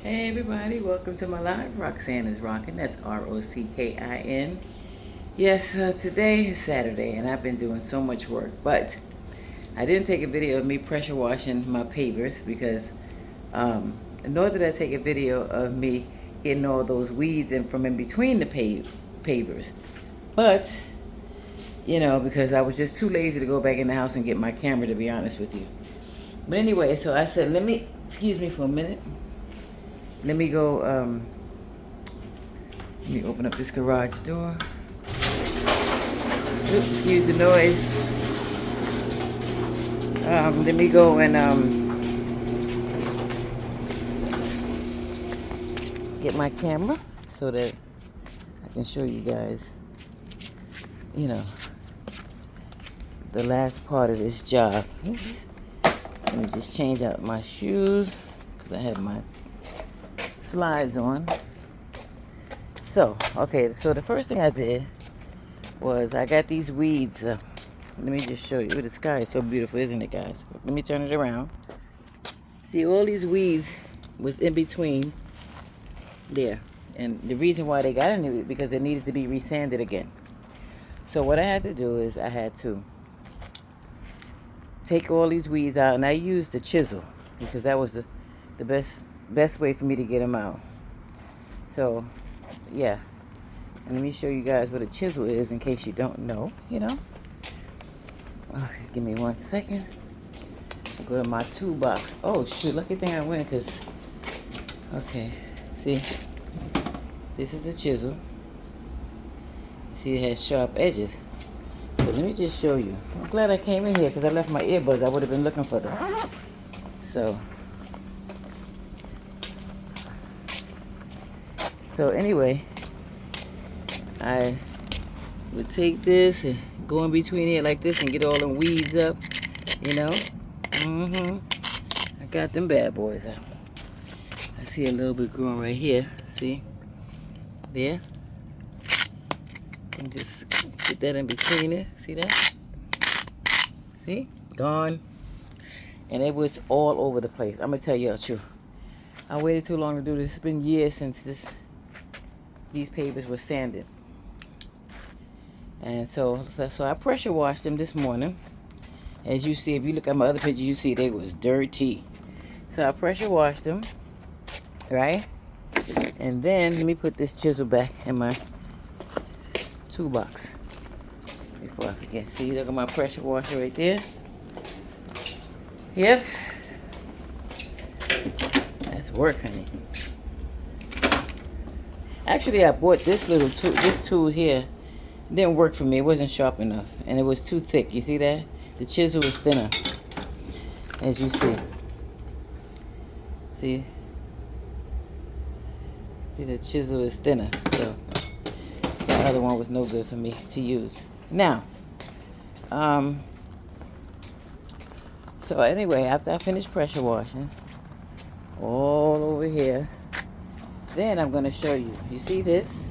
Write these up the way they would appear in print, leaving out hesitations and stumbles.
Hey everybody, welcome to my live. Roxanne is rocking. That's Rockin. Yes, today is Saturday and I've been doing so much work, but I didn't take a video of me pressure washing my pavers because nor did I take a video of me getting all those weeds in from in between the pavers. But, because I was just too lazy to go back in the house and get my camera, to be honest with you. But anyway, so I said, excuse me for a minute. Let me go, let me open up this garage door. Oops, excuse the noise. Let me go and get my camera so that I can show you guys, the last part of this job. Let me just change out my shoes because I have my slides on. So the first thing I did was I got these weeds. Let me just show you. The sky is so beautiful, isn't it, guys? Let me turn it around. See, all these weeds was in between there. And the reason why they got into it because it needed to be resanded again. So what I had to do is I had to take all these weeds out, and I used the chisel because that was the best way for me to get them out. So, yeah. And let me show you guys what a chisel is in case you don't know, Okay, give me 1 second. I'll go to my toolbox. Oh, shoot. Lucky thing I went because, okay. See, this is a chisel. See, it has sharp edges. But let me just show you. I'm glad I came in here because I left my earbuds. I would have been looking for them. So anyway, I would take this and go in between it like this and get all them weeds up, I got them bad boys out. I see a little bit growing right here. See? There. And just get that in between it. See that? See? Gone. And it was all over the place. I'm going to tell you the truth. I waited too long to do this. It's been years since these pavers were sanded. And so I pressure washed them this morning. As you see, if you look at my other pictures, you see they was dirty. So I pressure washed them, right? And then let me put this chisel back in my toolbox before I forget. See, look at my pressure washer right there. Yep. That's work, honey. Actually, I bought this little tool. This tool here didn't work for me. It wasn't sharp enough, and it was too thick. You see that? The chisel was thinner, as you see. See, the chisel is thinner, so the other one was no good for me to use. Now, so anyway, after I finished pressure washing all over here, then I'm going to show you. You see this?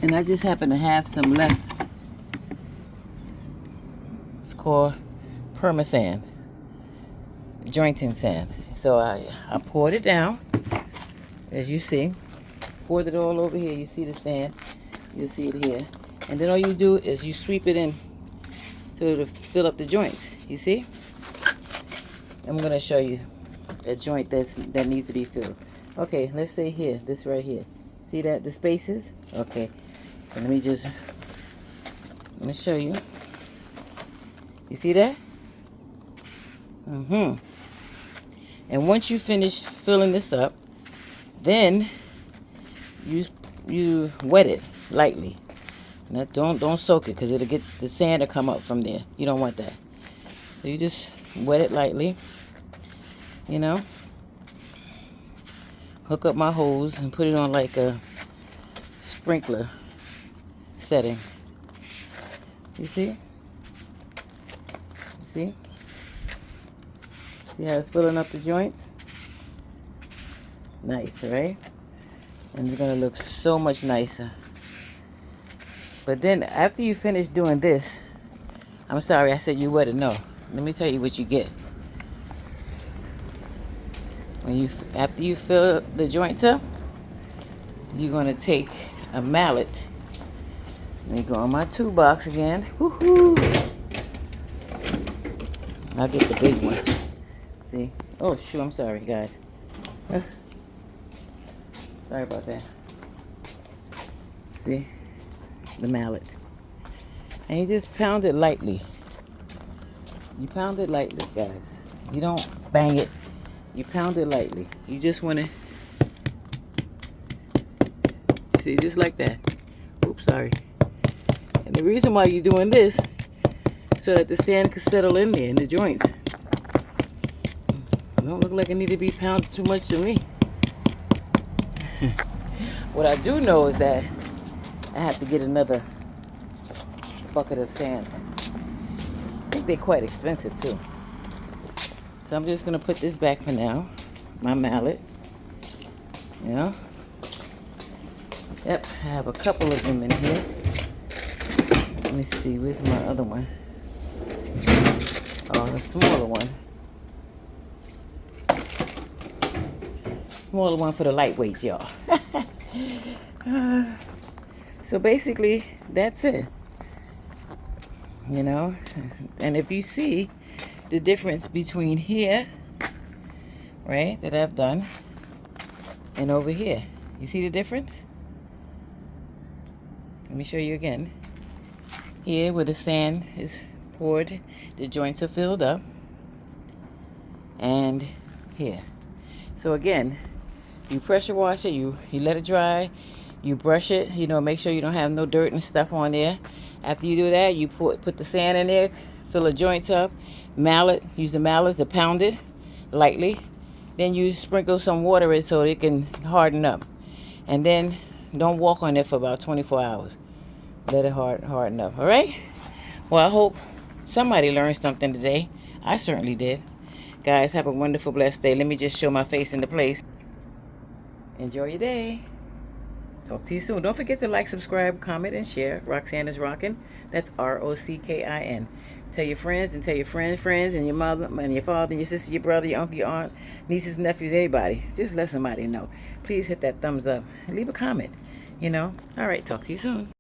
And I just happen to have some left. It's called permasand, jointing sand. So I poured it down, as you see. Poured it all over here. You see the sand. You'll see it here. And then all you do is you sweep it in to fill up the joints. You see? I'm going to show you a joint that needs to be filled. Okay, let's say here, this right here. See that, the spaces? Okay, so let me show you. You see that? And once you finish filling this up, then you wet it lightly. Now don't soak it because it'll get the sand to come up from there. You don't want that. So you just wet it lightly. Hook up my hose and put it on like a sprinkler setting. You see? See? See how it's filling up the joints? Nice, right? And it's going to look so much nicer. But then after you finish doing this, I'm sorry, I said you wet it. No. Let me tell you what you get. After you fill the joints up, you're gonna take a mallet. Let me go on my toolbox again. Woohoo! I'll get the big one. See? Oh shoot, I'm sorry guys. Sorry about that. See? The mallet. And you just pound it lightly. You pound it lightly, guys. You don't bang it. You pound it lightly. You just want to, see, just like that. Oops, sorry. And the reason why you're doing this, so that the sand can settle in there, in the joints. It don't look like it need to be pounded too much to me. What I do know is that I have to get another bucket of sand. I think they're quite expensive too. So I'm just gonna put this back for now. My mallet. You know? Yep, I have a couple of them in here. Let me see, where's my other one? Oh, the smaller one. Smaller one for the lightweights, y'all. So basically, that's it. You know? And if you see the difference between here, right, that I've done, and over here. You see the difference? Let me show you again. Here, where the sand is poured, the joints are filled up. And here. So again, you pressure wash it, you let it dry, you brush it, you know, make sure you don't have no dirt and stuff on there. After you do that, you put the sand in there, fill the joints up, mallet, use the mallet to pound it lightly. Then you sprinkle some water in so it can harden up. And then don't walk on it for about 24 hours. Let it harden up, all right? Well, I hope somebody learned something today. I certainly did. Guys, have a wonderful, blessed day. Let me just show my face into place. Enjoy your day. Talk to you soon. Don't forget to like, subscribe, comment, and share. Roxanne is rocking. That's ROCKIN. Tell your friends and tell your friends, and your mother, and your father, and your sister, your brother, your uncle, your aunt, nieces, nephews, anybody. Just let somebody know. Please hit that thumbs up and leave a comment. You know? All right. Talk to you soon.